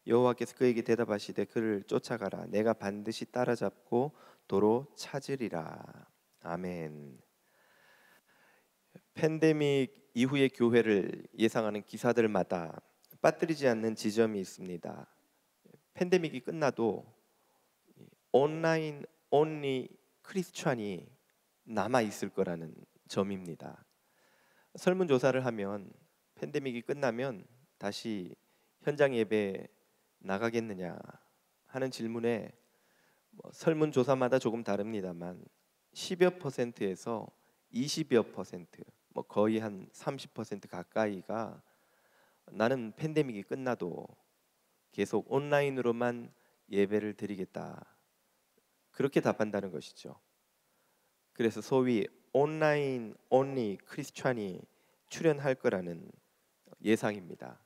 여호와께서 그에게 대답하시되 그를 쫓아가라. 내가 반드시 따라잡고 도로 찾으리라. 아멘. 팬데믹 이후의 교회를 예상하는 기사들마다 빠뜨리지 않는 지점이 있습니다. 팬데믹이 끝나도 온라인 온리 크리스찬이 남아 있을 거라는 점입니다. 설문조사를 하면 팬데믹이 끝나면 다시 현장 예배 나가겠느냐 하는 질문에 설문조사마다 조금 다릅니다만 10여 %에서 20여 %, 거의 한 30% 가까이가 나는 팬데믹이 끝나도 계속 온라인으로만 예배를 드리겠다, 그렇게 답한다는 것이죠. 그래서 소위 온라인 온리 크리스찬이 출현할 거라는 예상입니다.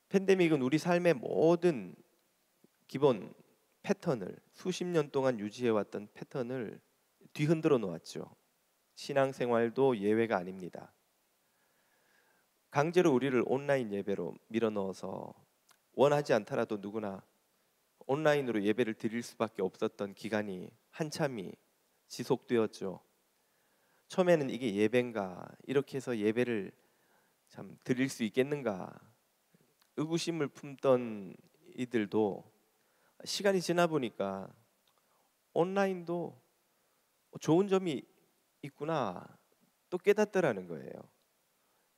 팬데믹은 우리 삶의 모든 기본 패턴을, 수십 년 동안 유지해왔던 패턴을 뒤흔들어 놓았죠. 신앙생활도 예외가 아닙니다. 강제로 우리를 온라인 예배로 밀어넣어서 원하지 않더라도 누구나 온라인으로 예배를 드릴 수밖에 없었던 기간이 한참이 지속되었죠. 처음에는 이게 예배인가, 이렇게 해서 예배를 참 드릴 수 있겠는가 의구심을 품던 이들도 시간이 지나 보니까 온라인도 좋은 점이 있구나 또 깨닫더라는 거예요.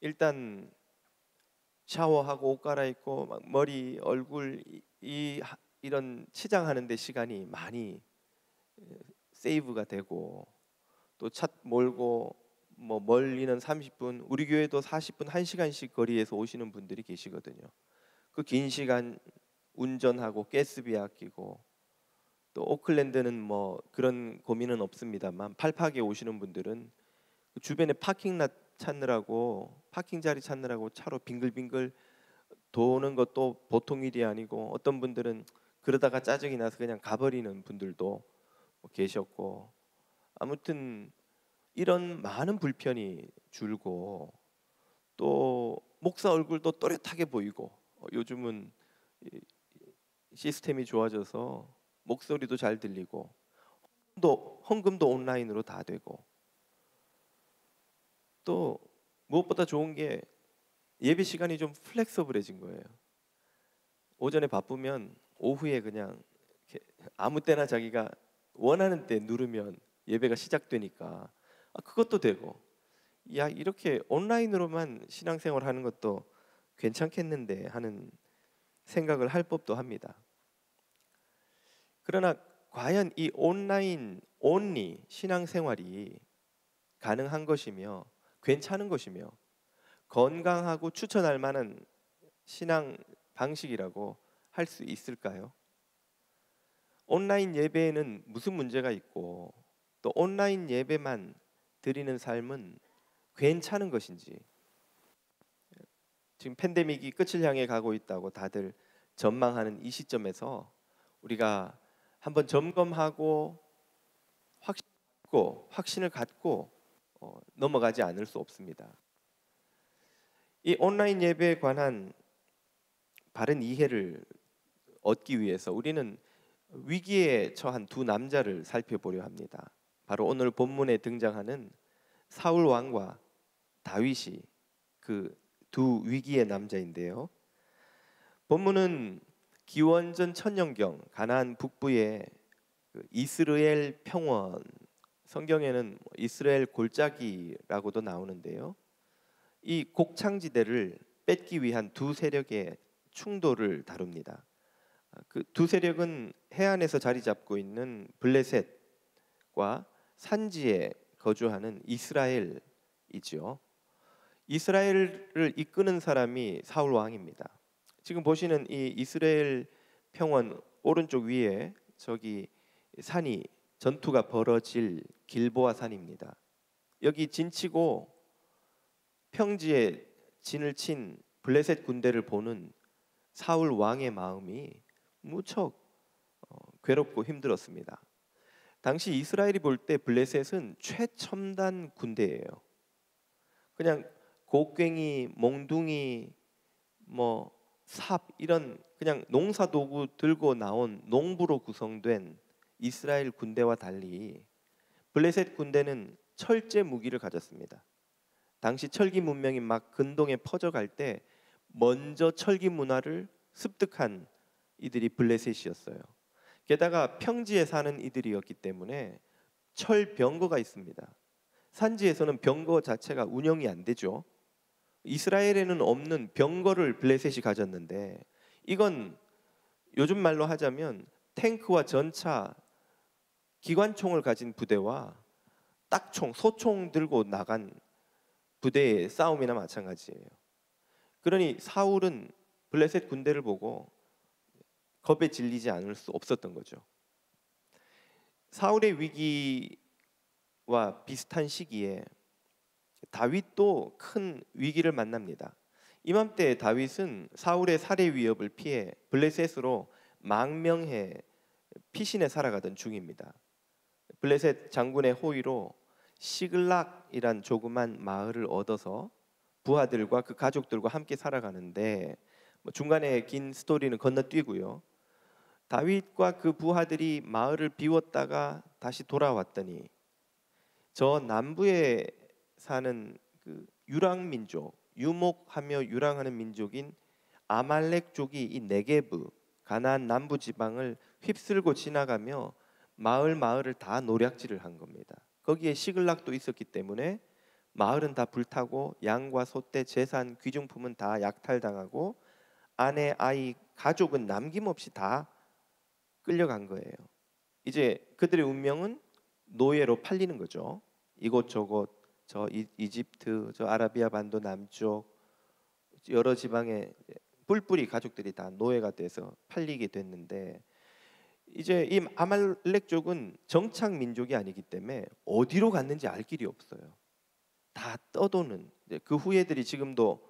일단 샤워하고 옷 갈아입고 막 머리, 얼굴 이런 치장하는 데 시간이 많이 세이브가 되고, 또 차 몰고 멀리는 30분, 우리 교회도 40분, 1시간씩 거리에서 오시는 분들이 계시거든요. 그 긴 시간 운전하고 가스비 아끼고, 또 오클랜드는 그런 고민은 없습니다만 팔팍에 오시는 분들은 그 주변에 파킹랏 찾느라고, 파킹 자리 찾느라고 차로 빙글빙글 도는 것도 보통 일이 아니고, 어떤 분들은 그러다가 짜증이 나서 그냥 가버리는 분들도 계셨고, 아무튼 이런 많은 불편이 줄고, 또 목사 얼굴도 또렷하게 보이고, 요즘은 시스템이 좋아져서 목소리도 잘 들리고, 헌금도 온라인으로 다 되고, 또 무엇보다 좋은 게 예배 시간이 좀 플렉서블해진 거예요. 오전에 바쁘면 오후에 그냥 아무 때나 자기가 원하는 때 누르면 예배가 시작되니까 그것도 되고, 야, 이렇게 온라인으로만 신앙생활 하는 것도 괜찮겠는데 하는 생각을 할 법도 합니다. 그러나 과연 이 온라인 온리 신앙생활이 가능한 것이며 괜찮은 것이며 건강하고 추천할 만한 신앙 방식이라고 할 수 있을까요? 온라인 예배에는 무슨 문제가 있고, 또 온라인 예배만 드리는 삶은 괜찮은 것인지, 지금 팬데믹이 끝을 향해 가고 있다고 다들 전망하는 이 시점에서 우리가 한번 점검하고 확신을 갖고 넘어가지 않을 수 없습니다. 이 온라인 예배에 관한 바른 이해를 얻기 위해서 우리는 위기에 처한 두 남자를 살펴보려 합니다. 바로 오늘 본문에 등장하는 사울 왕과 다윗이 그 두 위기의 남자인데요. 본문은 기원전 천년경 가나안 북부의 이스라엘 평원, 성경에는 이스라엘 골짜기라고도 나오는데요. 이 곡창지대를 뺏기 위한 두 세력의 충돌을 다룹니다. 그 두 세력은 해안에서 자리 잡고 있는 블레셋과 산지에 거주하는 이스라엘이죠. 이스라엘을 이끄는 사람이 사울 왕입니다. 지금 보시는 이 이스라엘 평원 오른쪽 위에 저기 산이 전투가 벌어질 길보아 산입니다. 여기 진치고 평지에 진을 친 블레셋 군대를 보는 사울 왕의 마음이 무척 괴롭고 힘들었습니다. 당시 이스라엘이 볼 때 블레셋은 최첨단 군대예요. 그냥 곡괭이, 몽둥이, 삽 이런 그냥 농사 도구 들고 나온 농부로 구성된 이스라엘 군대와 달리 블레셋 군대는 철제 무기를 가졌습니다. 당시 철기 문명이 막 근동에 퍼져갈 때 먼저 철기 문화를 습득한 이들이 블레셋이었어요. 게다가 평지에 사는 이들이었기 때문에 철병거가 있습니다. 산지에서는 병거 자체가 운영이 안 되죠. 이스라엘에는 없는 병거를 블레셋이 가졌는데, 이건 요즘 말로 하자면 탱크와 전차, 기관총을 가진 부대와 딱총, 소총 들고 나간 부대의 싸움이나 마찬가지예요. 그러니 사울은 블레셋 군대를 보고 겁에 질리지 않을 수 없었던 거죠. 사울의 위기와 비슷한 시기에 다윗도 큰 위기를 만납니다. 이맘때 다윗은 사울의 살해 위협을 피해 블레셋으로 망명해 피신해 살아가던 중입니다. 블레셋 장군의 호의로 시글락이란 조그만 마을을 얻어서 부하들과 그 가족들과 함께 살아가는데, 중간에 긴 스토리는 건너뛰고요. 다윗과 그 부하들이 마을을 비웠다가 다시 돌아왔더니 저 남부에 사는 그 유랑 민족, 유목하며 유랑하는 민족인 아말렉족이 이 네게브, 가나안 남부 지방을 휩쓸고 지나가며 마을을 다 노략질을 한 겁니다. 거기에 시글락도 있었기 때문에 마을은 다 불타고 양과 소떼, 재산, 귀중품은 다 약탈당하고 아내, 아이, 가족은 남김없이 다 끌려간 거예요. 이제 그들의 운명은 노예로 팔리는 거죠. 이곳저곳, 저 이집트, 저 아라비아 반도 남쪽 여러 지방에 뿔뿔이 가족들이 다 노예가 돼서 팔리게 됐는데, 이제 이 아말렉족은 정착 민족이 아니기 때문에 어디로 갔는지 알 길이 없어요. 다 떠도는, 그 후예들이 지금도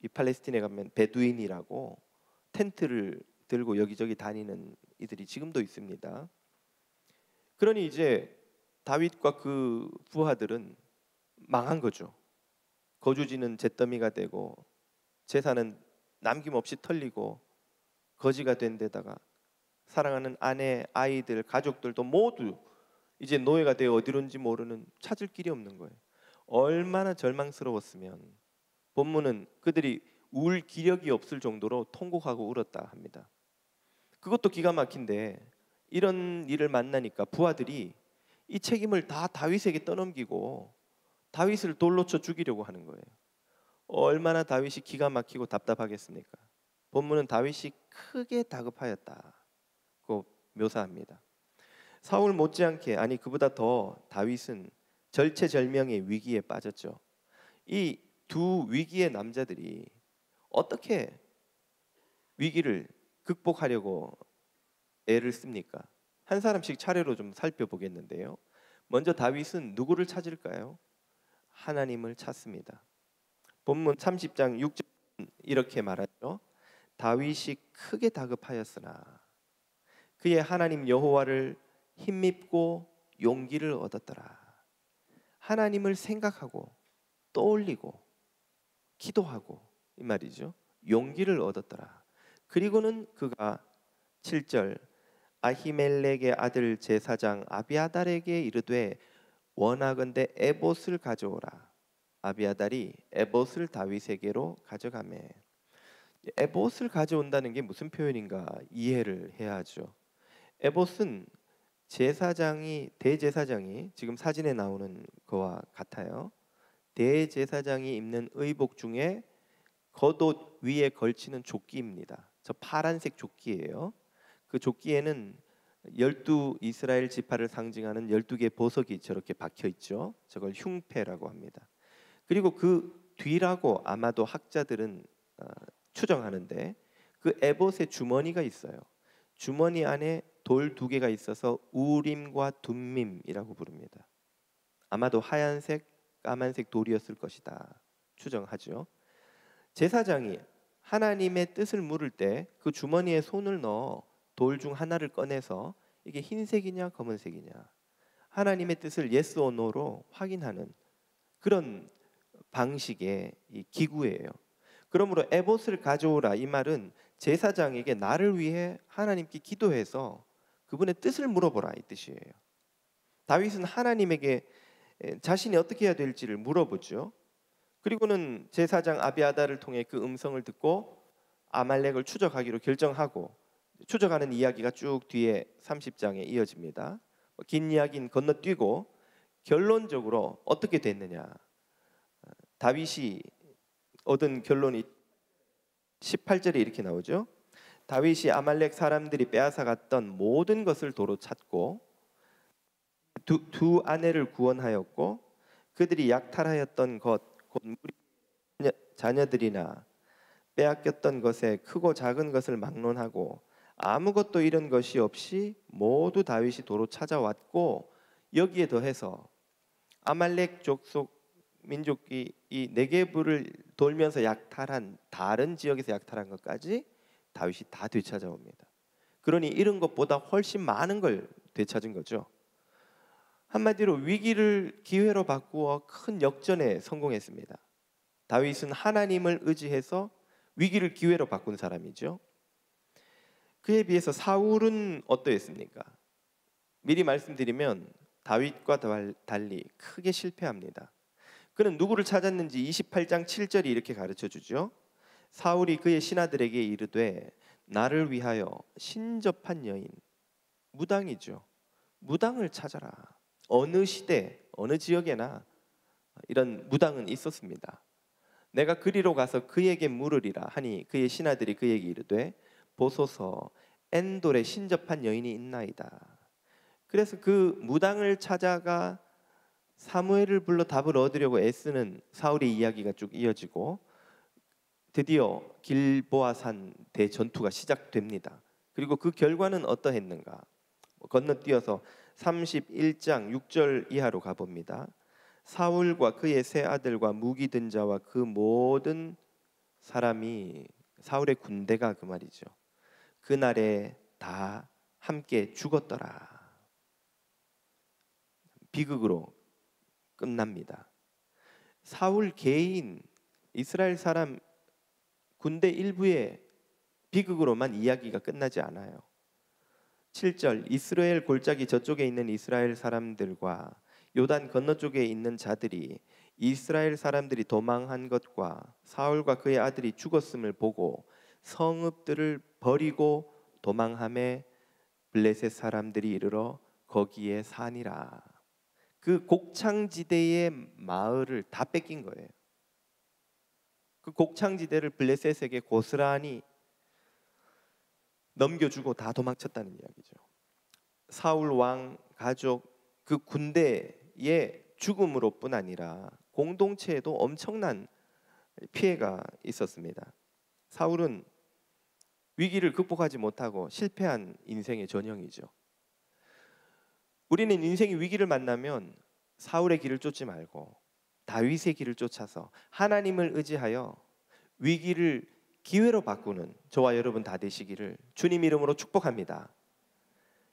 이 팔레스틴에 가면 베두인이라고 텐트를 들고 여기저기 다니는 이들이 지금도 있습니다. 그러니 이제 다윗과 그 부하들은 망한 거죠. 거주지는 잿더미가 되고 재산은 남김없이 털리고 거지가 된 데다가 사랑하는 아내, 아이들, 가족들도 모두 이제 노예가 되어 어디론지 모르는, 찾을 길이 없는 거예요. 얼마나 절망스러웠으면 본문은 그들이 울 기력이 없을 정도로 통곡하고 울었다 합니다. 그것도 기가 막힌데, 이런 일을 만나니까 부하들이 이 책임을 다 다윗에게 떠넘기고 다윗을 돌로 쳐 죽이려고 하는 거예요. 얼마나 다윗이 기가 막히고 답답하겠습니까? 본문은 다윗이 크게 다급하였다고 묘사합니다. 사울 못지않게, 아니 그보다 더 다윗은 절체절명의 위기에 빠졌죠. 이 두 위기의 남자들이 어떻게 위기를 극복하려고 애를 씁니까? 한 사람씩 차례로 좀 살펴보겠는데요. 먼저 다윗은 누구를 찾을까요? 하나님을 찾습니다. 본문 30장 6절 이렇게 말하죠. 다윗이 크게 다급하였으나 그의 하나님 여호와를 힘입고 용기를 얻었더라. 하나님을 생각하고 떠올리고 기도하고, 이 말이죠. 용기를 얻었더라. 그리고는 그가 7절 아히멜렉의 아들 제사장 아비아달에게 이르되 원하건대 에봇을 가져오라. 아비아달이 에봇을 다윗에게로 가져가매. 에봇을 가져온다는 게 무슨 표현인가 이해를 해야 하죠. 에봇은 대제사장이 지금 사진에 나오는 거와 같아요. 대제사장이 입는 의복 중에 겉옷 위에 걸치는 조끼입니다. 저 파란색 조끼예요. 그 조끼에는 12 이스라엘 지파를 상징하는 12개 보석이 저렇게 박혀 있죠. 저걸 흉패라고 합니다. 그리고 그 뒤라고 아마도 학자들은 추정하는데, 그 에봇의 주머니가 있어요. 주머니 안에 돌 2개가 있어서 우림과 둠밈이라고 부릅니다. 아마도 하얀색, 까만색 돌이었을 것이다 추정하죠. 제사장이 하나님의 뜻을 물을 때 그 주머니에 손을 넣어 돌 중 하나를 꺼내서 이게 흰색이냐 검은색이냐 하나님의 뜻을 yes or no로 확인하는 그런 방식의 이 기구예요. 그러므로 에봇을 가져오라 이 말은 제사장에게 나를 위해 하나님께 기도해서 그분의 뜻을 물어보라 이 뜻이에요. 다윗은 하나님에게 자신이 어떻게 해야 될지를 물어보죠. 그리고는 제사장 아비아달을 통해 그 음성을 듣고 아말렉을 추적하기로 결정하고 추적하는 이야기가 쭉 뒤에 30장에 이어집니다. 긴 이야기는 건너뛰고 결론적으로 어떻게 됐느냐. 다윗이 얻은 결론이 18절에 이렇게 나오죠. 다윗이 아말렉 사람들이 빼앗아갔던 모든 것을 도로 찾고 두 아내를 구원하였고 그들이 약탈하였던 것 곧 자녀들이나 빼앗겼던 것에 크고 작은 것을 막론하고 아무것도 잃은 것이 없이 모두 다윗이 도로 찾아왔고 여기에 더해서 아말렉 족속 민족이 이 네게브를 돌면서 약탈한 다른 지역에서 약탈한 것까지 다윗이 다 되찾아옵니다. 그러니 잃은 것보다 훨씬 많은 걸 되찾은 거죠. 한마디로 위기를 기회로 바꾸어 큰 역전에 성공했습니다. 다윗은 하나님을 의지해서 위기를 기회로 바꾼 사람이죠. 그에 비해서 사울은 어떠했습니까? 미리 말씀드리면 다윗과 달리 크게 실패합니다. 그는 누구를 찾았는지 28장 7절이 이렇게 가르쳐 주죠. 사울이 그의 신하들에게 이르되 나를 위하여 신접한 여인, 무당이죠. 무당을 찾아라. 어느 시대, 어느 지역에나 이런 무당은 있었습니다. 내가 그리로 가서 그에게 물으리라 하니 그의 신하들이 그에게 이르되 보소서 엔돌에 신접한 여인이 있나이다. 그래서 그 무당을 찾아가 사무엘을 불러 답을 얻으려고 애쓰는 사울의 이야기가 쭉 이어지고 드디어 길보아산 대전투가 시작됩니다. 그리고 그 결과는 어떠했는가? 건너뛰어서 31장 6절 이하로 가봅니다. 사울과 그의 세 아들과 무기 든 자와 그 모든 사람이 사울의 군대가 그 말이죠. 그날에 다 함께 죽었더라. 비극으로 끝납니다. 사울 개인 이스라엘 사람 군대 일부의 비극으로만 이야기가 끝나지 않아요. 7절 이스라엘 골짜기 저쪽에 있는 이스라엘 사람들과 요단 건너쪽에 있는 자들이 이스라엘 사람들이 도망한 것과 사울과 그의 아들이 죽었음을 보고 성읍들을 버리고 도망함에 블레셋 사람들이 이르러 거기에 사니라. 그 곡창지대의 마을을 다 뺏긴 거예요. 그 곡창지대를 블레셋에게 고스란히 넘겨주고 다 도망쳤다는 이야기죠. 사울 왕 가족 그 군대의 죽음으로뿐 아니라 공동체에도 엄청난 피해가 있었습니다. 사울은 위기를 극복하지 못하고 실패한 인생의 전형이죠. 우리는 인생의 위기를 만나면 사울의 길을 쫓지 말고 다윗의 길을 쫓아서 하나님을 의지하여 위기를 기회로 바꾸는 저와 여러분 다 되시기를 주님 이름으로 축복합니다.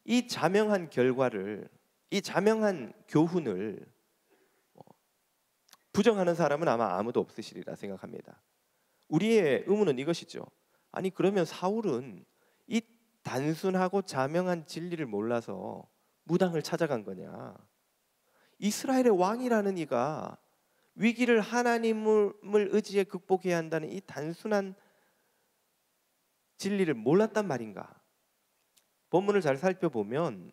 이 자명한 결과를, 이 자명한 교훈을 부정하는 사람은 아마 아무도 없으시리라 생각합니다. 우리의 의문은 이것이죠. 아니 그러면 사울은 이 단순하고 자명한 진리를 몰라서 무당을 찾아간 거냐? 이스라엘의 왕이라는 이가 위기를 하나님을 의지해 극복해야 한다는 이 단순한 진리를 몰랐단 말인가? 본문을 잘 살펴보면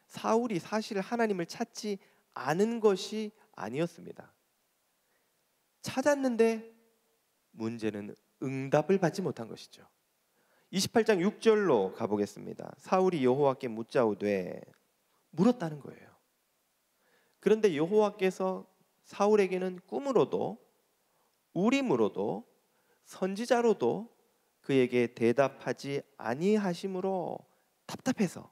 사울이 사실 하나님을 찾지 않은 것이 아니었습니다. 찾았는데 문제는 응답을 받지 못한 것이죠. 28장 6절로 가보겠습니다. 사울이 여호와께 묻자오되 물었다는 거예요. 그런데 여호와께서 사울에게는 꿈으로도 우림으로도 선지자로도 그에게 대답하지 아니하심으로 답답해서,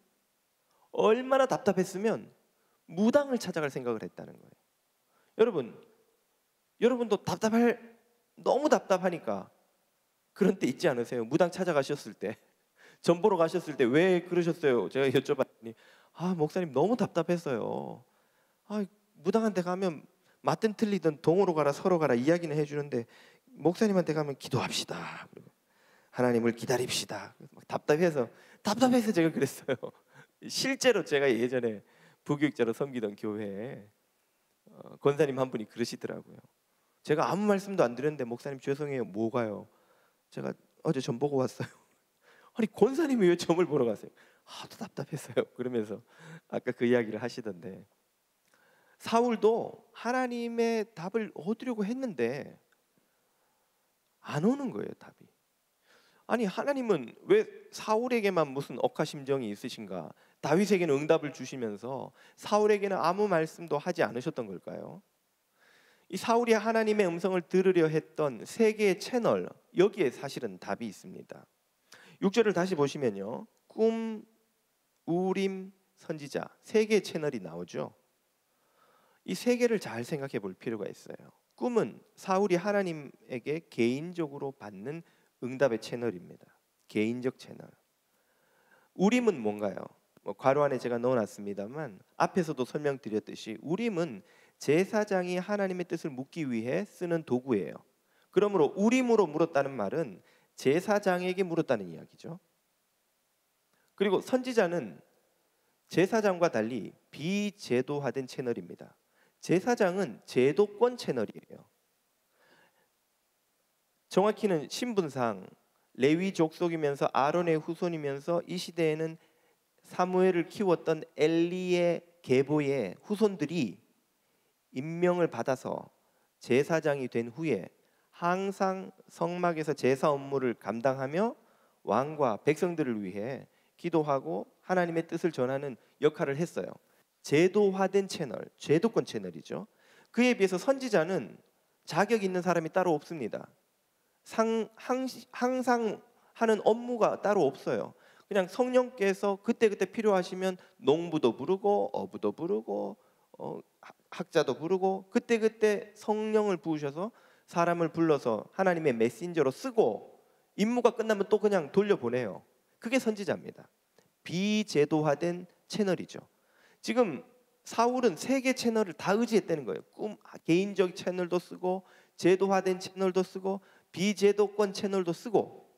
얼마나 답답했으면 무당을 찾아갈 생각을 했다는 거예요. 여러분도 너무 답답하니까 그런 때 있지 않으세요? 무당 찾아가셨을 때, 전 보러 가셨을 때 왜 그러셨어요? 제가 여쭤봤더니 목사님 너무 답답했어요. 무당한테 가면 맞든 틀리든 동으로 가라 서로 가라 이야기는 해주는데 목사님한테 가면 기도합시다. 그리고 하나님을 기다립시다. 막 답답해서 제가 그랬어요. 실제로 제가 예전에 부교육자로 섬기던 교회에 권사님 한 분이 그러시더라고요. 제가 아무 말씀도 안 드렸는데 목사님 죄송해요. 뭐가요? 제가 어제 점 보고 왔어요. 아니 권사님이 왜 점을 보러 가세요? 또 답답했어요. 그러면서 아까 그 이야기를 하시던데, 사울도 하나님의 답을 얻으려고 했는데 안 오는 거예요, 답이. 아니 하나님은 왜 사울에게만 무슨 억하심정이 있으신가? 다윗에게는 응답을 주시면서 사울에게는 아무 말씀도 하지 않으셨던 걸까요? 이 사울이 하나님의 음성을 들으려 했던 세 개의 채널, 여기에 사실은 답이 있습니다. 6절을 다시 보시면요, 꿈, 우림, 선지자, 세 개의 채널이 나오죠. 이 세 개를 잘 생각해 볼 필요가 있어요. 꿈은 사울이 하나님에게 개인적으로 받는 응답의 채널입니다. 개인적 채널. 우림은 뭔가요? 괄호 안에 제가 넣어놨습니다만 앞에서도 설명드렸듯이 우림은 제사장이 하나님의 뜻을 묻기 위해 쓰는 도구예요. 그러므로 우림으로 물었다는 말은 제사장에게 물었다는 이야기죠. 그리고 선지자는 제사장과 달리 비제도화된 채널입니다. 제사장은 제도권 채널이에요. 정확히는 신분상 레위 족속이면서 아론의 후손이면서 이 시대에는 사무엘을 키웠던 엘리의 계보의 후손들이 임명을 받아서 제사장이 된 후에 항상 성막에서 제사 업무를 감당하며 왕과 백성들을 위해 기도하고 하나님의 뜻을 전하는 역할을 했어요. 제도화된 채널, 제도권 채널이죠. 그에 비해서 선지자는 자격 있는 사람이 따로 없습니다. 항상 하는 업무가 따로 없어요. 그냥 성령께서 그때그때 필요하시면 농부도 부르고 어부도 부르고 학자도 부르고 그때그때 성령을 부으셔서 사람을 불러서 하나님의 메신저로 쓰고 임무가 끝나면 또 그냥 돌려보내요. 그게 선지자입니다. 비제도화된 채널이죠. 지금 사울은 세 개 채널을 다 의지했다는 거예요. 개인적 채널도 쓰고 제도화된 채널도 쓰고 비제도권 채널도 쓰고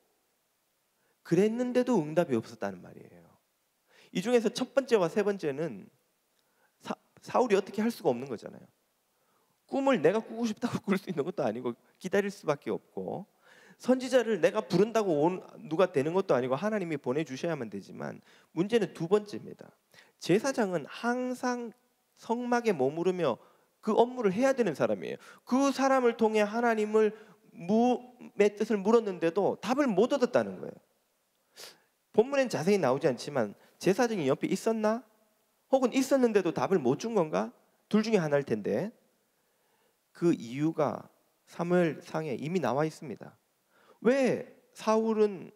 그랬는데도 응답이 없었다는 말이에요. 이 중에서 첫 번째와 세 번째는 사울이 어떻게 할 수가 없는 거잖아요. 꿈을 내가 꾸고 싶다고 꿀 수 있는 것도 아니고 기다릴 수밖에 없고, 선지자를 내가 부른다고 누가 되는 것도 아니고 하나님이 보내주셔야만 되지만, 문제는 두 번째입니다. 제사장은 항상 성막에 머무르며 그 업무를 해야 되는 사람이에요. 그 사람을 통해 하나님의 뜻을 물었는데도 답을 못 얻었다는 거예요. 본문엔 자세히 나오지 않지만 제사장이 옆에 있었나? 혹은 있었는데도 답을 못 준 건가? 둘 중에 하나일 텐데, 그 이유가 사무엘상에 이미 나와 있습니다. 왜 사울은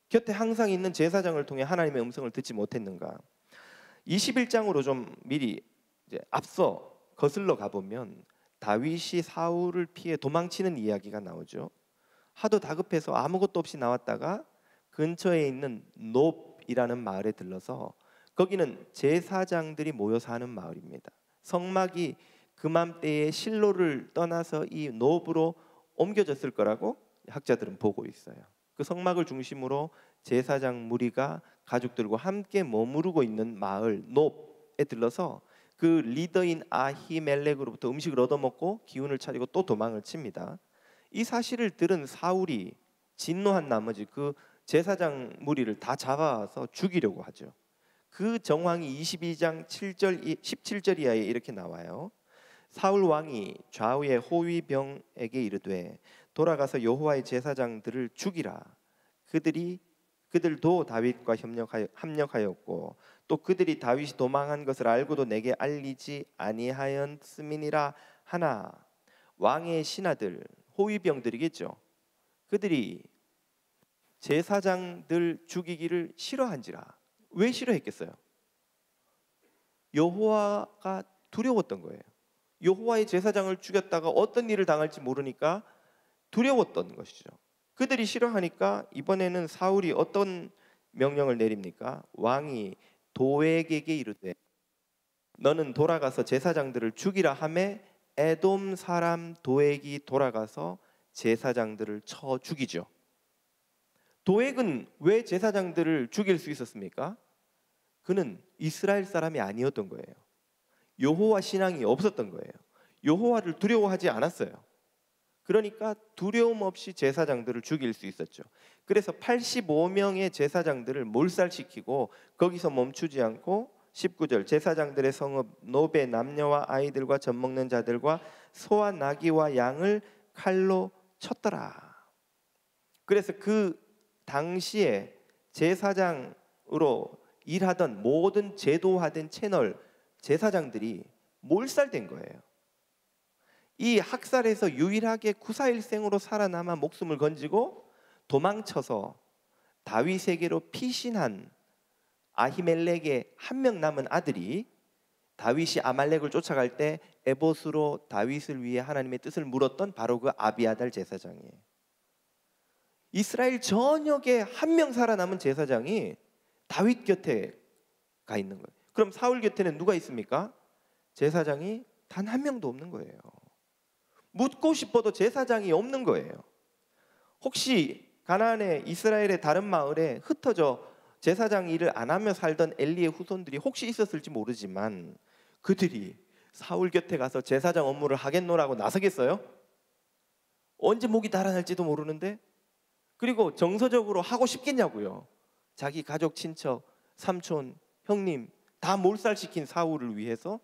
곁에 항상 있는 제사장을 통해 하나님의 음성을 듣지 못했는가? 21장으로 좀 미리 이제 앞서 거슬러 가보면 다윗이 사울을 피해 도망치는 이야기가 나오죠. 하도 다급해서 아무것도 없이 나왔다가 근처에 있는 놉이라는 마을에 들러서, 거기는 제사장들이 모여 사는 마을입니다. 성막이 그맘때에 실로를 떠나서 이 놉으로 옮겨졌을 거라고 학자들은 보고 있어요. 그 성막을 중심으로 제사장 무리가 가족들과 함께 머무르고 있는 마을 놉에 들러서 그 리더인 아히멜렉으로부터 음식을 얻어먹고 기운을 차리고 또 도망을 칩니다. 이 사실을 들은 사울이 진노한 나머지 그 제사장 무리를 다 잡아서 죽이려고 하죠. 그 정황이 22장 17절 이하에 이렇게 나와요. 사울 왕이 좌우의 호위병에게 이르되 돌아가서 여호와의 제사장들을 죽이라. 그들도 다윗과 합력하였고 또 그들이 다윗이 도망한 것을 알고도 내게 알리지 아니하였음이니라 하나. 왕의 신하들, 호위병들이겠죠. 그들이 제사장들 죽이기를 싫어한지라. 왜 싫어했겠어요? 여호와가 두려웠던 거예요. 여호와의 제사장을 죽였다가 어떤 일을 당할지 모르니까 두려웠던 것이죠. 그들이 싫어하니까 이번에는 사울이 어떤 명령을 내립니까? 왕이 도액에게 이르되 너는 돌아가서 제사장들을 죽이라 하매 에돔 사람 도액이 돌아가서 제사장들을 쳐 죽이죠. 도액은 왜 제사장들을 죽일 수 있었습니까? 그는 이스라엘 사람이 아니었던 거예요. 여호와 신앙이 없었던 거예요. 여호와를 두려워하지 않았어요. 그러니까 두려움 없이 제사장들을 죽일 수 있었죠. 그래서 85명의 제사장들을 몰살시키고 거기서 멈추지 않고 19절 제사장들의 성읍 노베 남녀와 아이들과 젖먹는 자들과 소와 나귀와 양을 칼로 쳤더라. 그래서 그 당시에 제사장으로 일하던 모든 제도화된 채널 제사장들이 몰살된 거예요. 이 학살에서 유일하게 구사일생으로 살아남아 목숨을 건지고 도망쳐서 다윗에게로 피신한 아히멜렉의 한 명 남은 아들이 다윗이 아말렉을 쫓아갈 때 에봇으로 다윗을 위해 하나님의 뜻을 물었던 바로 그 아비아달 제사장이에요. 이스라엘 전역에 한 명 살아남은 제사장이 다윗 곁에 가 있는 거예요. 그럼 사울 곁에는 누가 있습니까? 제사장이 단 한 명도 없는 거예요. 묻고 싶어도 제사장이 없는 거예요. 혹시 가나안의 이스라엘의 다른 마을에 흩어져 제사장 일을 안 하며 살던 엘리의 후손들이 혹시 있었을지 모르지만 그들이 사울 곁에 가서 제사장 업무를 하겠노라고 나서겠어요? 언제 목이 달아날지도 모르는데. 그리고 정서적으로 하고 싶겠냐고요. 자기 가족, 친척, 삼촌, 형님 다 몰살시킨 사울을 위해서.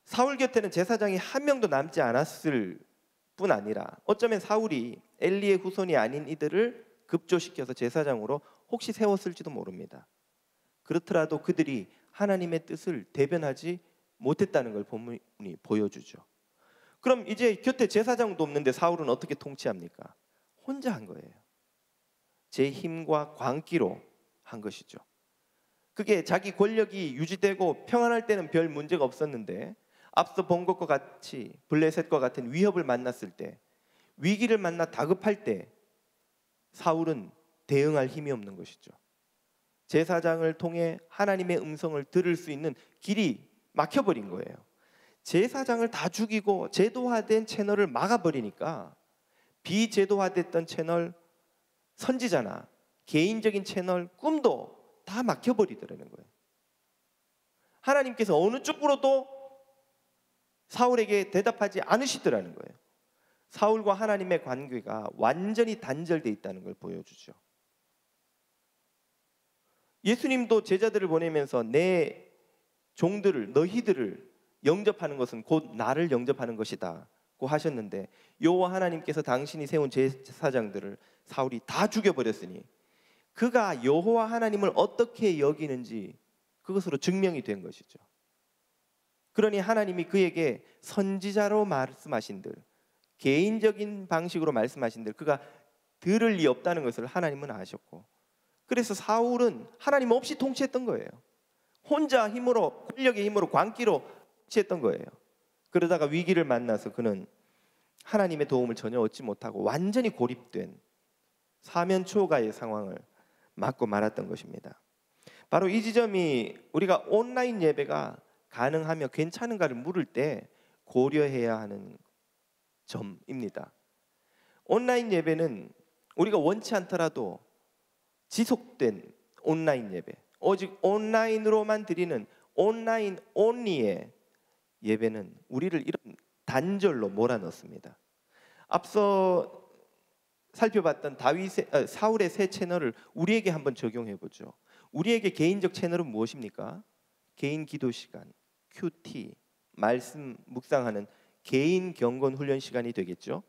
사울 곁에는 제사장이 한 명도 남지 않았을 뿐 아니라 어쩌면 사울이 엘리의 후손이 아닌 이들을 급조시켜서 제사장으로 혹시 세웠을지도 모릅니다. 그렇더라도 그들이 하나님의 뜻을 대변하지 못했다는 걸 본문이 보여주죠. 그럼 이제 곁에 제사장도 없는데 사울은 어떻게 통치합니까? 혼자 한 거예요. 제 힘과 광기로 한 것이죠. 그게 자기 권력이 유지되고 평안할 때는 별 문제가 없었는데 앞서 본 것과 같이 블레셋과 같은 위협을 만났을 때, 위기를 만나 다급할 때 사울은 대응할 힘이 없는 것이죠. 제사장을 통해 하나님의 음성을 들을 수 있는 길이 막혀버린 거예요. 제사장을 다 죽이고 제도화된 채널을 막아버리니까 비제도화됐던 채널, 선지자나 개인적인 채널, 꿈도 다 막혀버리더라는 거예요. 하나님께서 어느 쪽으로도 사울에게 대답하지 않으시더라는 거예요. 사울과 하나님의 관계가 완전히 단절되어 있다는 걸 보여주죠. 예수님도 제자들을 보내면서 내 종들을, 너희들을 영접하는 것은 곧 나를 영접하는 것이다 고 하셨는데, 여호와 하나님께서 당신이 세운 제사장들을 사울이 다 죽여버렸으니 그가 여호와 하나님을 어떻게 여기는지 그것으로 증명이 된 것이죠. 그러니 하나님이 그에게 선지자로 말씀하신 들, 개인적인 방식으로 말씀하신 들 그가 들을 리 없다는 것을 하나님은 아셨고, 그래서 사울은 하나님 없이 통치했던 거예요. 혼자 힘으로, 권력의 힘으로, 광기로 통치했던 거예요. 그러다가 위기를 만나서 그는 하나님의 도움을 전혀 얻지 못하고 완전히 고립된 사면초가의 상황을 맞고 말았던 것입니다. 바로 이 지점이 우리가 온라인 예배가 가능하며 괜찮은가를 물을 때 고려해야 하는 점입니다. 온라인 예배는 우리가 원치 않더라도 지속된 온라인 예배, 오직 온라인으로만 드리는 온라인 온리의 예배는 우리를 이런 단절로 몰아넣습니다. 앞서 살펴봤던 사울의 세 채널을 우리에게 한번 적용해 보죠. 우리에게 개인적 채널은 무엇입니까? 개인 기도 시간, 큐티, 말씀 묵상하는 개인 경건 훈련 시간이 되겠죠.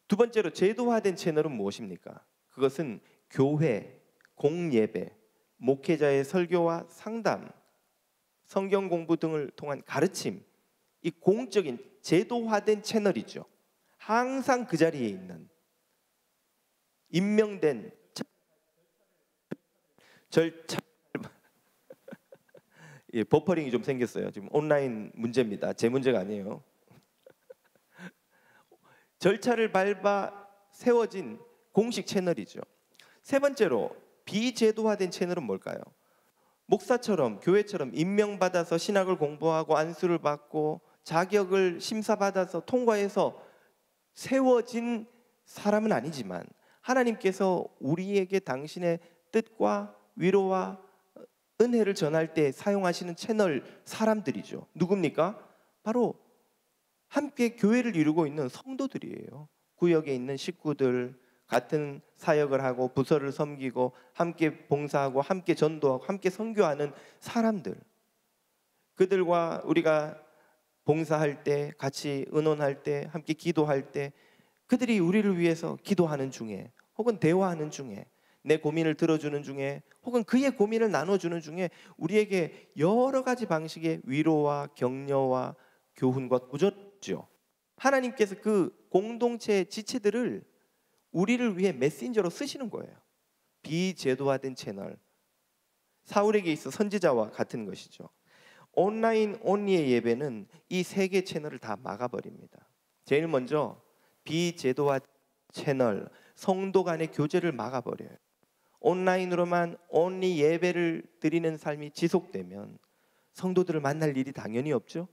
두 번째로 제도화된 채널은 무엇입니까? 그것은 교회, 공예배, 목회자의 설교와 상담, 성경 공부 등을 통한 가르침, 이 공적인 제도화된 채널이죠. 항상 그 자리에 있는 임명된 절차 예, 버퍼링이 좀 생겼어요. 지금 온라인 문제입니다. 제 문제가 아니에요. 절차를 밟아 세워진 공식 채널이죠. 세 번째로 비제도화된 채널은 뭘까요? 목사처럼 교회처럼 임명받아서 신학을 공부하고 안수를 받고 자격을 심사받아서 통과해서 세워진 사람은 아니지만 하나님께서 우리에게 당신의 뜻과 위로와 은혜를 전할 때 사용하시는 채널 사람들이죠. 누굽니까? 바로 함께 교회를 이루고 있는 성도들이에요. 구역에 있는 식구들, 같은 사역을 하고 부서를 섬기고 함께 봉사하고 함께 전도하고 함께 선교하는 사람들. 그들과 우리가 봉사할 때, 같이 의논할 때, 함께 기도할 때, 그들이 우리를 위해서 기도하는 중에, 혹은 대화하는 중에, 내 고민을 들어주는 중에, 혹은 그의 고민을 나눠주는 중에 우리에게 여러 가지 방식의 위로와 격려와 교훈과 구조죠. 하나님께서 그 공동체의 지체들을 우리를 위해 메신저로 쓰시는 거예요. 비제도화된 채널, 사울에게 있어 선지자와 같은 것이죠. 온라인 온리의 예배는 이 세 개 채널을 다 막아버립니다. 제일 먼저 비제도화 채널, 성도 간의 교제를 막아버려요. 온라인으로만 온리 예배를 드리는 삶이 지속되면 성도들을 만날 일이 당연히 없죠.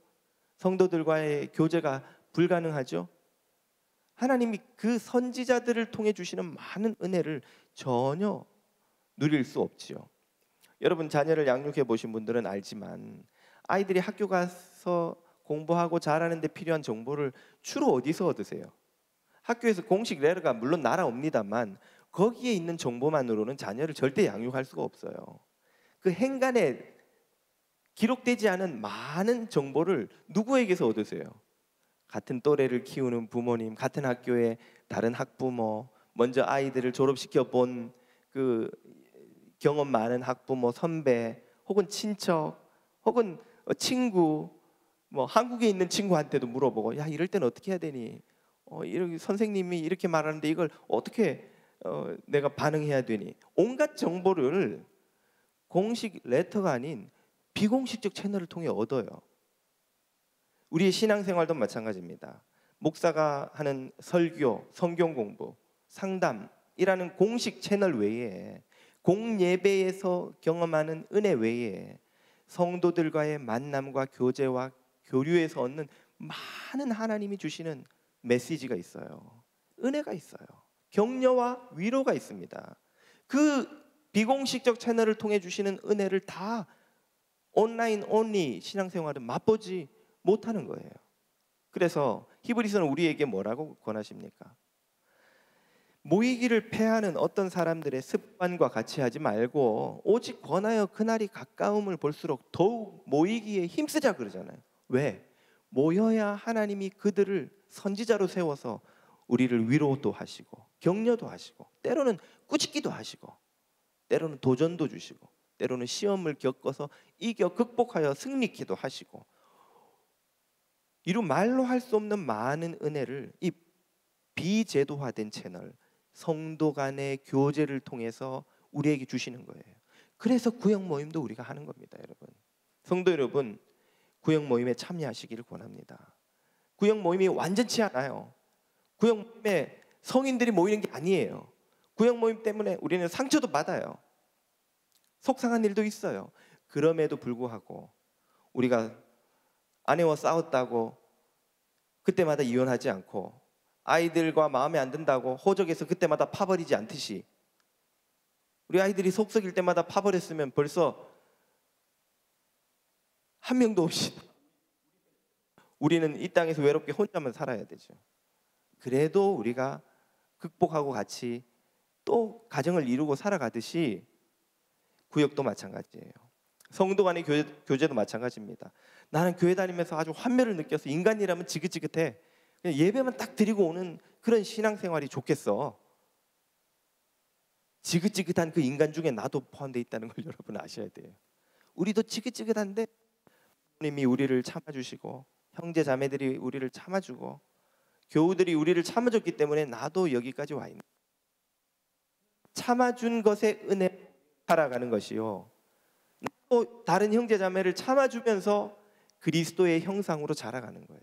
성도들과의 교제가 불가능하죠. 하나님이 그 선지자들을 통해 주시는 많은 은혜를 전혀 누릴 수 없지요. 여러분, 자녀를 양육해 보신 분들은 알지만 아이들이 학교 가서 공부하고 잘하는 데 필요한 정보를 주로 어디서 얻으세요? 학교에서 공식 레터가 물론 날아옵니다만 거기에 있는 정보만으로는 자녀를 절대 양육할 수가 없어요. 그 행간에 기록되지 않은 많은 정보를 누구에게서 얻으세요? 같은 또래를 키우는 부모님, 같은 학교의 다른 학부모, 먼저 아이들을 졸업시켜 본 그 경험 많은 학부모, 선배, 혹은 친척, 혹은 친구, 뭐 한국에 있는 친구한테도 물어보고, 야, 이럴 때는 어떻게 해야 되니? 이렇게 선생님이 이렇게 말하는데 이걸 어떻게 내가 반응해야 되니? 온갖 정보를 공식 레터가 아닌 비공식적 채널을 통해 얻어요. 우리의 신앙생활도 마찬가지입니다. 목사가 하는 설교, 성경 공부, 상담이라는 공식 채널 외에, 공예배에서 경험하는 은혜 외에 성도들과의 만남과 교제와 교류에서 얻는 많은 하나님이 주시는 메시지가 있어요. 은혜가 있어요. 격려와 위로가 있습니다. 그 비공식적 채널을 통해 주시는 은혜를 다 온라인 온리 신앙생활은 맛보지 못하는 거예요. 그래서 히브리서는 우리에게 뭐라고 권하십니까? 모이기를 패하는 어떤 사람들의 습관과 같이 하지 말고 오직 권하여 그날이 가까움을 볼수록 더욱 모이기에 힘쓰자 그러잖아요. 왜? 모여야 하나님이 그들을 선지자로 세워서 우리를 위로도 하시고 격려도 하시고 때로는 꾸짖기도 하시고 때로는 도전도 주시고 때로는 시험을 겪어서 이겨 극복하여 승리케도 하시고, 이루 말로 할 수 없는 많은 은혜를 이 비제도화된 채널, 성도 간의 교제를 통해서 우리에게 주시는 거예요. 그래서 구역 모임도 우리가 하는 겁니다. 여러분, 성도 여러분, 구역 모임에 참여하시기를 권합니다. 구역 모임이 완전치 않아요. 구역 모임에 성인들이 모이는 게 아니에요. 구역 모임 때문에 우리는 상처도 받아요. 속상한 일도 있어요. 그럼에도 불구하고 우리가 아내와 싸웠다고 그때마다 이혼하지 않고, 아이들과 마음에 안 든다고 호적에서 그때마다 파버리지 않듯이, 우리 아이들이 속 썩일 때마다 파버렸으면 벌써 한 명도 없이 우리는 이 땅에서 외롭게 혼자만 살아야 되죠. 그래도 우리가 극복하고 같이 또 가정을 이루고 살아가듯이 구역도 마찬가지예요. 성도 간의 교제도 마찬가지입니다. 나는 교회 다니면서 아주 환멸을 느껴서 인간이라면 지긋지긋해. 그냥 예배만 딱 드리고 오는 그런 신앙생활이 좋겠어. 지긋지긋한 그 인간 중에 나도 포함되어 있다는 걸 여러분 아셔야 돼요. 우리도 지긋지긋한데 주님이 우리를 참아주시고, 형제 자매들이 우리를 참아주고, 교우들이 우리를 참아줬기 때문에 나도 여기까지 와 있는, 참아준 것에 은혜 살아가는 것이요, 또 다른 형제 자매를 참아주면서 그리스도의 형상으로 자라가는 거예요.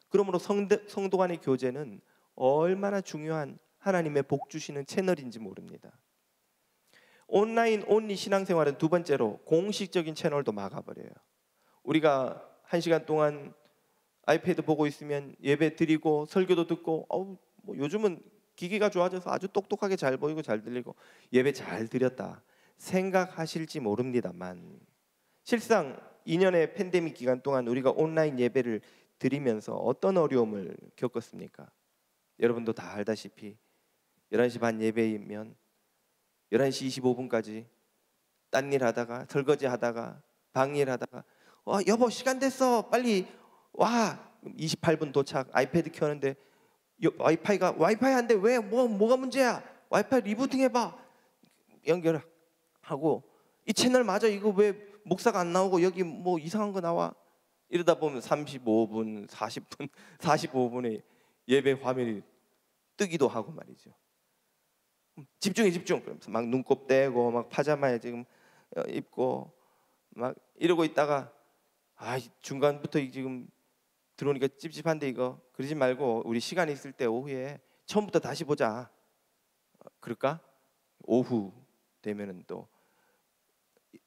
그러므로 성도 간의 교제는 얼마나 중요한 하나님의 복 주시는 채널인지 모릅니다. 온라인 온리 신앙생활은 두 번째로 공식적인 채널도 막아버려요. 우리가 1시간 동안 아이패드 보고 있으면 예배 드리고 설교도 듣고 뭐 요즘은 기기가 좋아져서 아주 똑똑하게 잘 보이고 잘 들리고 예배 잘 드렸다 생각하실지 모릅니다만 실상 2년의 팬데믹 기간 동안 우리가 온라인 예배를 드리면서 어떤 어려움을 겪었습니까? 여러분도 다 알다시피 11시 반 예배이면 11시 25분까지 딴 일 하다가 설거지 하다가 방일 하다가 여보 시간 됐어 빨리 와 28분 도착 아이패드 켜는데 와이파이 한데 왜 뭐가 문제야 와이파이 리부팅 해봐 연결하고 이 채널 맞아 이거 왜 목사가 안 나오고 여기 뭐 이상한 거 나와 이러다 보면 35분 40분 45분에 예배 화면이 뜨기도 하고 말이죠. 집중 그러면서 막 눈곱 떼고 막 파자마에 지금 입고 막 이러고 있다가 중간부터 지금 들어오니까 찝찝한데 이거 그러지 말고 우리 시간 있을 때 오후에 처음부터 다시 보자 그럴까? 오후 되면은 또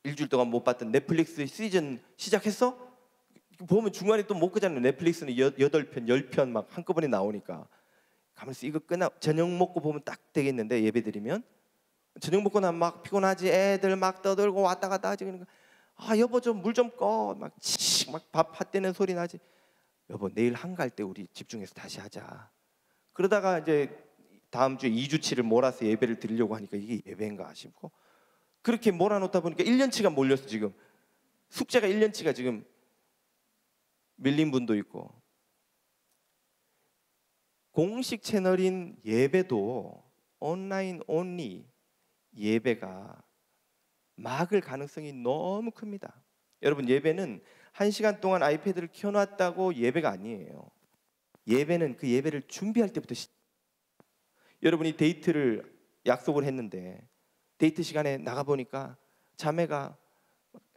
일주일 동안 못 봤던 넷플릭스 시즌 시작했어? 보면 중간에 또 못 끄잖아요. 넷플릭스는 8편 10편 막 한꺼번에 나오니까 가만있어 이거 끝나 저녁 먹고 보면 딱 되겠는데 예배 드리면 저녁 먹고 나면 막 피곤하지 애들 막 떠들고 왔다 갔다 하지 그러니까 여보 좀 물 좀 꺼 막 밥 핫대는 소리 나지 여보 내일 한가할 때 우리 집중해서 다시 하자 그러다가 이제 다음 주에 2주치를 몰아서 예배를 드리려고 하니까 이게 예배인가 싶고 그렇게 몰아놓다 보니까 1년치가 몰렸어 지금 숙제가 1년치가 지금 밀린 분도 있고 공식 채널인 예배도 온라인 온리 예배가 막을 가능성이 너무 큽니다. 여러분 예배는 1시간 동안 아이패드를 켜놨다고 예배가 아니에요. 예배는 그 예배를 준비할 때부터 여러분이 데이트를 약속을 했는데 데이트 시간에 나가보니까 자매가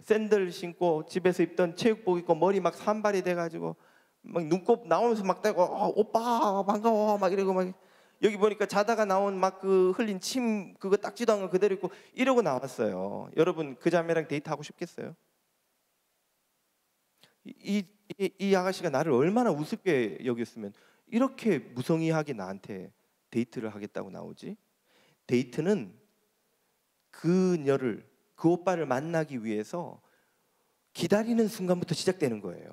샌들 신고 집에서 입던 체육복 입고 머리 막 산발이 돼가지고 막 눈곱 나오면서 막 대고 오빠 반가워 막 이러고 막 여기 보니까 자다가 나온 막 그 흘린 침 그거 닦지도 않은 거 그대로 있고 이러고 나왔어요. 여러분 그 자매랑 데이트하고 싶겠어요? 이 아가씨가 나를 얼마나 우습게 여겼으면 이렇게 무성의하게 나한테 데이트를 하겠다고 나오지? 데이트는 그녀를 그 오빠를 만나기 위해서 기다리는 순간부터 시작되는 거예요.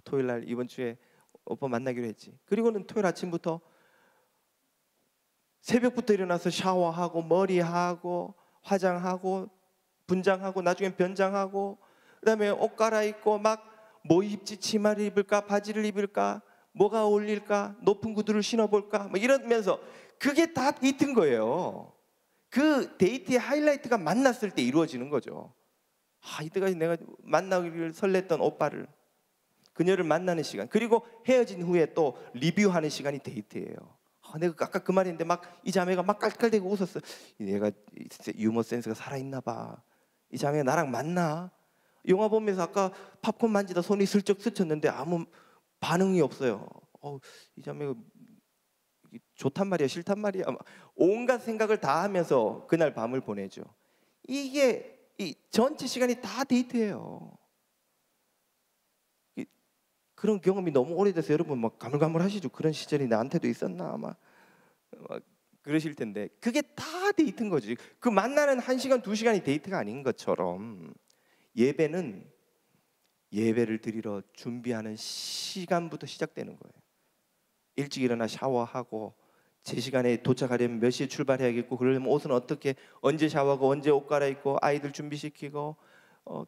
토요일 날 이번 주에 오빠 만나기로 했지. 그리고는 토요일 아침부터 새벽부터 일어나서 샤워하고 머리하고 화장하고 분장하고 나중엔 변장하고 그다음에 옷 갈아입고 막 뭐 입지 치마를 입을까 바지를 입을까 뭐가 어울릴까 높은 구두를 신어볼까 막 이러면서 그게 다 데이트인 거예요. 그 데이트의 하이라이트가 만났을 때 이루어지는 거죠. 이때까지 내가 만나기를 설렜던 오빠를 그녀를 만나는 시간 그리고 헤어진 후에 또 리뷰하는 시간이 데이트예요. 내가 아까 그 말인데 막 이 자매가 막 깔깔대고 웃었어. 얘가 유머 센스가 살아있나 봐. 이 자매가 나랑 맞나? 영화 보면서 아까 팝콘 만지다 손이 슬쩍 스쳤는데 아무 반응이 없어요. 이 자매가 좋단 말이야 싫단 말이야 온갖 생각을 다 하면서 그날 밤을 보내죠. 이게 이 전체 시간이 다 데이트예요. 그런 경험이 너무 오래돼서 여러분 막 가물가물하시죠. 그런 시절이 나한테도 있었나 막 그러실 텐데 그게 다 데이트인 거지. 그 만나는 1시간 2시간이 데이트가 아닌 것처럼 예배는 예배를 드리러 준비하는 시간부터 시작되는 거예요. 일찍 일어나 샤워하고 제 시간에 도착하려면 몇 시에 출발해야겠고 그러려면 옷은 어떻게 언제 샤워하고 언제 옷 갈아입고 아이들 준비시키고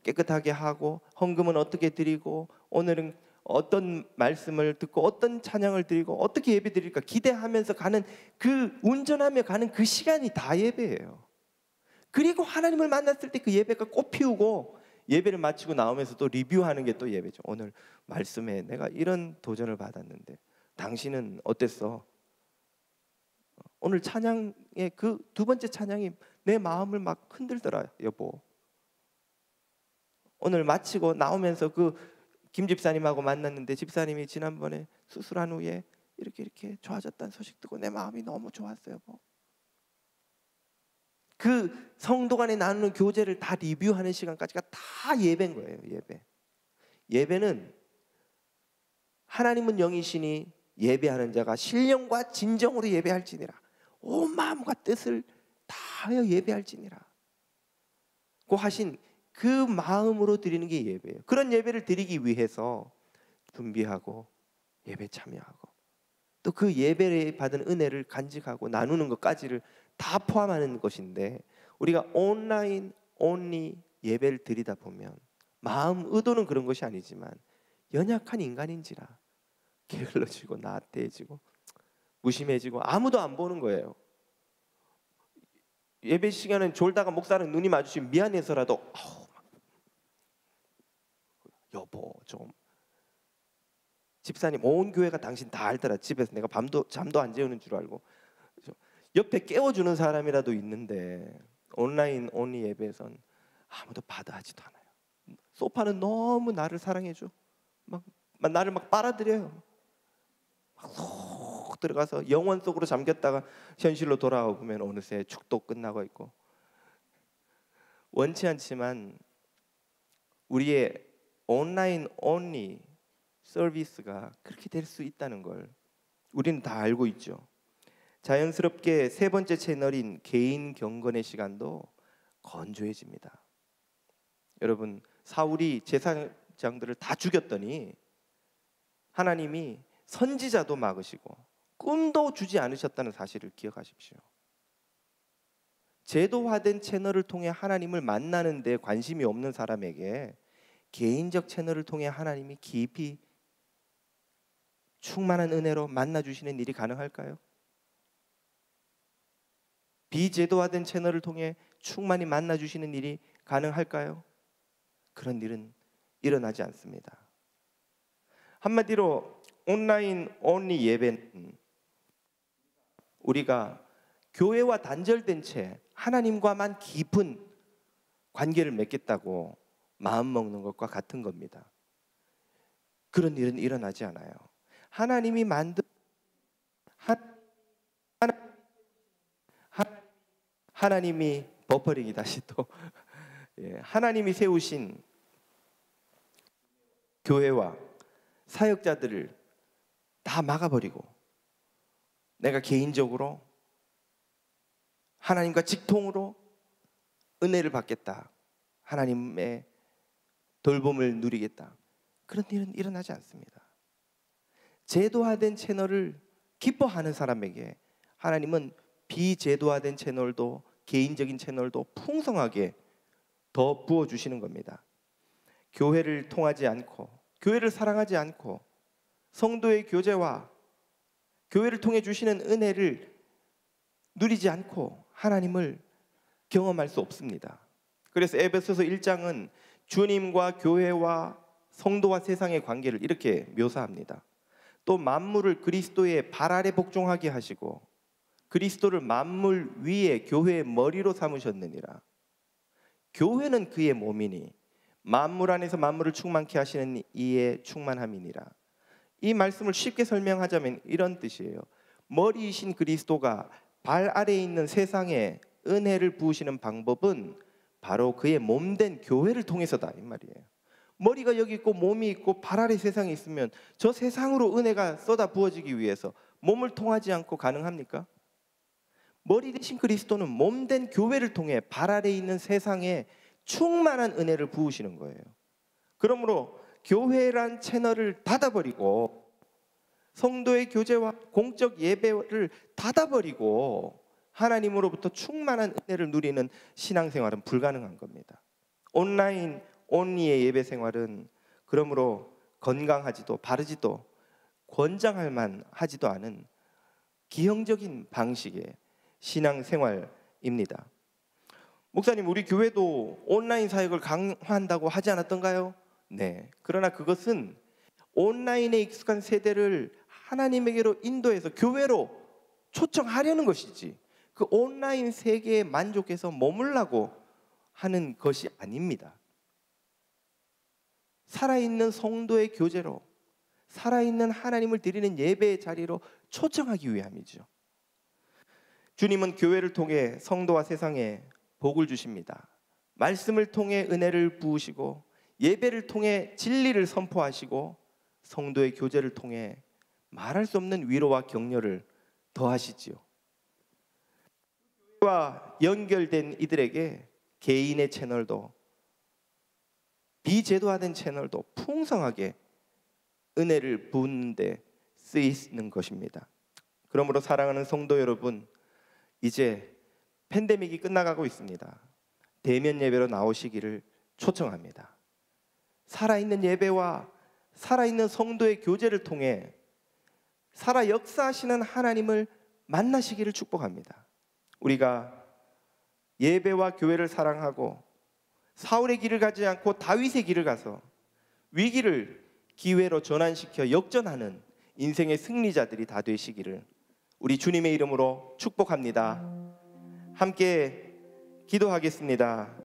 깨끗하게 하고 헌금은 어떻게 드리고 오늘은 어떤 말씀을 듣고 어떤 찬양을 드리고 어떻게 예배 드릴까 기대하면서 가는 그 운전하며 가는 그 시간이 다 예배예요. 그리고 하나님을 만났을 때 그 예배가 꽃피우고 예배를 마치고 나오면서 또 리뷰하는 게 또 예배죠. 오늘 말씀에 내가 이런 도전을 받았는데 당신은 어땠어? 오늘 찬양의 그 두 번째 찬양이 내 마음을 막 흔들더라 여보. 오늘 마치고 나오면서 그 김 집사님하고 만났는데 집사님이 지난번에 수술한 후에 이렇게 좋아졌다는 소식 듣고 내 마음이 너무 좋았어요 여보. 그 성도 간에 나누는 교제를 다 리뷰하는 시간까지가 다 예배인 거예요. 예배는 하나님은 영이시니 예배하는 자가 신령과 진정으로 예배할지니라. 온 마음과 뜻을 다하여 예배할지니라. 고 하신 그 마음으로 드리는 게 예배예요. 그런 예배를 드리기 위해서 준비하고 예배 참여하고 또 그 예배를 받은 은혜를 간직하고 나누는 것까지를 다 포함하는 것인데, 우리가 온라인 온리 예배를 드리다 보면 마음 의도는 그런 것이 아니지만 연약한 인간인지라 게을러지고 나태해지고 무심해지고 아무도 안 보는 거예요. 예배 시간은 졸다가 목사랑 눈이 마주치면 미안해서라도 여보 좀, 집사님 온 교회가 당신 다 알더라. 집에서 내가 잠도 안 재우는 줄 알고. 옆에 깨워주는 사람이라도 있는데 온라인 온리 예배에선 아무도 받아하지도 않아요. 소파는 너무 나를 사랑해줘. 막 나를 막 빨아들여요. 막 쏙 들어가서 영원 속으로 잠겼다가 현실로 돌아오면 어느새 축도 끝나고 있고. 원치 않지만 우리의 온라인 온리 서비스가 그렇게 될 수 있다는 걸 우리는 다 알고 있죠. 자연스럽게 세 번째 채널인 개인 경건의 시간도 건조해집니다. 여러분, 사울이 제사장들을 다 죽였더니 하나님이 선지자도 막으시고 꿈도 주지 않으셨다는 사실을 기억하십시오. 제도화된 채널을 통해 하나님을 만나는 데 관심이 없는 사람에게 개인적 채널을 통해 하나님이 깊이 충만한 은혜로 만나주시는 일이 가능할까요? 비제도화된 채널을 통해 충만히 만나주시는 일이 가능할까요? 그런 일은 일어나지 않습니다. 한마디로 온라인 온리 예배는 우리가 교회와 단절된 채 하나님과만 깊은 관계를 맺겠다고 마음먹는 것과 같은 겁니다. 그런 일은 일어나지 않아요. 하나님이 만든 하나님이 버퍼링이 다시 또 하나님이 세우신 교회와 사역자들을 다 막아버리고 내가 개인적으로 하나님과 직통으로 은혜를 받겠다, 하나님의 돌봄을 누리겠다, 그런 일은 일어나지 않습니다. 제도화된 채널을 기뻐하는 사람에게 하나님은 비제도화된 채널도 개인적인 채널도 풍성하게 더 부어주시는 겁니다. 교회를 통하지 않고 교회를 사랑하지 않고 성도의 교제와 교회를 통해 주시는 은혜를 누리지 않고 하나님을 경험할 수 없습니다. 그래서 에베소서 1장은 주님과 교회와 성도와 세상의 관계를 이렇게 묘사합니다. 또 만물을 그리스도의 발 아래 복종하게 하시고 그리스도를 만물 위에 교회의 머리로 삼으셨느니라. 교회는 그의 몸이니 만물 안에서 만물을 충만케 하시는 이의 충만함이니라. 이 말씀을 쉽게 설명하자면 이런 뜻이에요. 머리이신 그리스도가 발 아래에 있는 세상에 은혜를 부으시는 방법은 바로 그의 몸된 교회를 통해서다, 이 말이에요. 머리가 여기 있고 몸이 있고 발 아래 세상에 있으면 저 세상으로 은혜가 쏟아 부어지기 위해서 몸을 통하지 않고 가능합니까? 머리 대신 그리스도는 몸된 교회를 통해 발 아래에 있는 세상에 충만한 은혜를 부으시는 거예요. 그러므로 교회란 채널을 닫아버리고 성도의 교제와 공적 예배를 닫아버리고 하나님으로부터 충만한 은혜를 누리는 신앙생활은 불가능한 겁니다. 온라인 온리의 예배 생활은 그러므로 건강하지도 바르지도 권장할 만하지도 않은 기형적인 방식의 신앙생활입니다. 목사님, 우리 교회도 온라인 사역을 강화한다고 하지 않았던가요? 네. 그러나 그것은 온라인에 익숙한 세대를 하나님에게로 인도해서 교회로 초청하려는 것이지 그 온라인 세계에 만족해서 머물라고 하는 것이 아닙니다. 살아있는 성도의 교제로, 살아있는 하나님을 드리는 예배의 자리로 초청하기 위함이죠. 주님은 교회를 통해 성도와 세상에 복을 주십니다. 말씀을 통해 은혜를 부으시고 예배를 통해 진리를 선포하시고 성도의 교제를 통해 말할 수 없는 위로와 격려를 더하시지요. 교회와 연결된 이들에게 개인의 채널도 비제도화된 채널도 풍성하게 은혜를 부은 데 쓰이는 것입니다. 그러므로 사랑하는 성도 여러분, 이제 팬데믹이 끝나가고 있습니다. 대면 예배로 나오시기를 초청합니다. 살아있는 예배와 살아있는 성도의 교제를 통해 살아 역사하시는 하나님을 만나시기를 축복합니다. 우리가 예배와 교회를 사랑하고 사울의 길을 가지 않고 다윗의 길을 가서 위기를 기회로 전환시켜 역전하는 인생의 승리자들이 다 되시기를 우리 주님의 이름으로 축복합니다. 함께 기도하겠습니다.